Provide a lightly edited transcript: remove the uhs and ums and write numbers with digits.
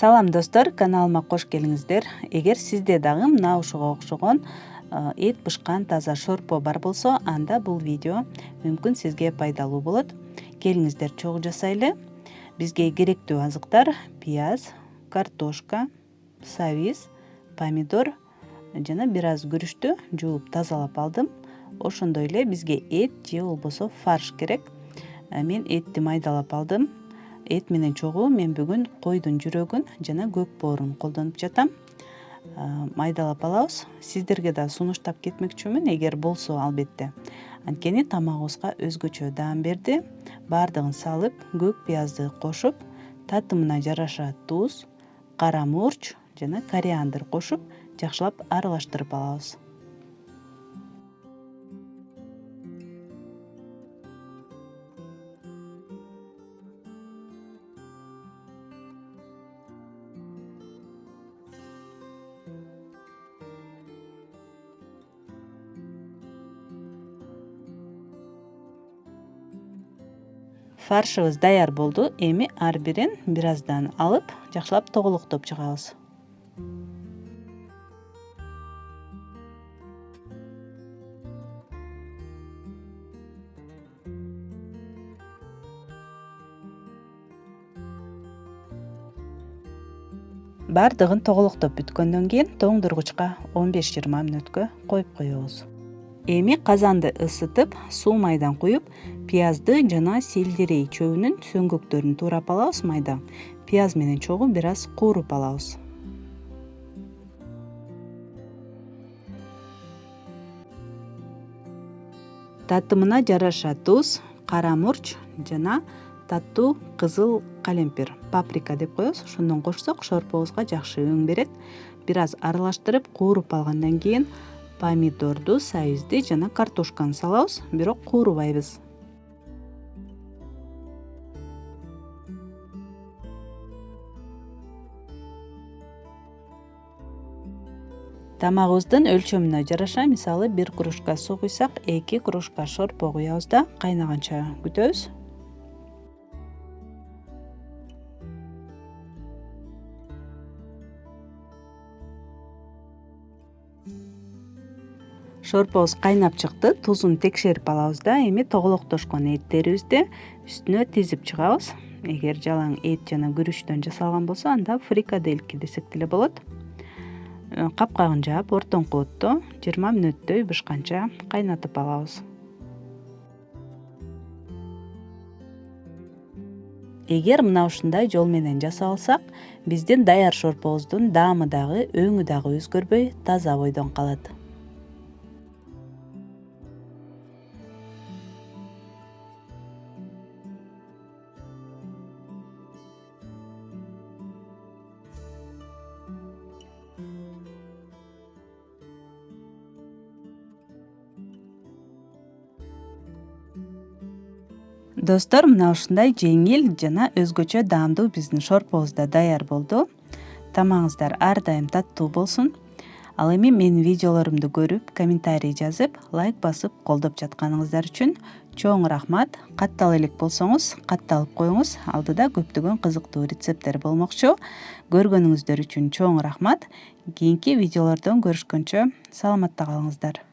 Салам достор, каналыма кош келиңиздер. Эгер сизде дагы мына ушуга окшогон эт бышкан таза шорпо бар болсо, анда бул видео мүмкүн сизге пайдалуу болот. Келиңиздер чогуу жасайлы. Бизге керектүү азыктар: пияз, картошка, сабиз, помидор жана бир аз күрүчтү жууп тазалап алдым. Ошондой эле бизге эт же болбосо фарш керек. Мен этти майдалап алдым. Эт менен чогуу мен бүгүн койдун жүрөгүн жана көк боорун колдонуп жатам. Майдалап алабыз. Сиздерге да сунуштап кетмекчүмүн, эгер болсо албетте. Анткени тамагыбызга өзгөчө даам берди. Баардыгын салып, көк пиязды кошуп, татымына жараша туз, кара мурч жана кориандр кошуп, жакшылап аралаштырып алабыз. Фаршыбыз даяр болду. Эми ар бирин бир аздан алып, жакшылап тоголоктоп чыгабыз. Баардыгын тоголоктоп бүткөндөн кийин тоңдургучка 15-20 мүнөткө коюп коебуз. Эми казанды ысытып, суу майдан куюп, пиязды жана сельдерей чөбүнүн сөңгөктөрүн туурап алабыз майда. Пияз менен чогуу бир аз кууруп алабыз. Татымына жараша туз, кара мурч жана таттуу кызыл калемпир, паприка деп коебуз. Ошондон кошсок шорпобузга жакшы өң берет. Бир аз аралаштырып, кууруп алгандан кийин помидорду, сабизди жана картошканы салабыз, бирок куурубайбыз. Тамагыбыздын өлчөмүнө жараша, мисалы 1 кружка суу куйсак, 2 кружка шорпо куябыз да кайнаганча күтөбүз. Шорпобуз кайнап чыкты, тузун текшерип алабыз да, эми тоголоктошкон эттерибизди үстүнө тизип чыгабыз. Эгер жалаң эт жана күрүчтөн жасалган болсо, анда фрикадельки десек деле болот. Капкагын жаап, ортоңку отто 20 мүнөттөй бышканча кайнатып алабыз. Эгер мына ушундай жол менен жасап алсак, биздин даяр шорпобуздун даамы дагы, өңү дагы өзгөрбөй, таза бойдон калат. Достор, мына ушундай жеңил жана өзгөчө даамдуу биздин шорпобуз да даяр болду. Тамагыңыздар ар дайым таттуу болсун. Ал эми менин видеолорумду көрүп, комментарий жазып, лайк басып колдоп жатканыңыздар үчүн чоң рахмат. Каттала элек болсоңуз, катталып коюңуз. Алдыда көптөгөн кызыктуу рецепттер болмокчу. Көргөнүңүздөр үчүн чоң рахмат. Кийинки видеолордон көрүшкөнчө саламатта калыңыздар.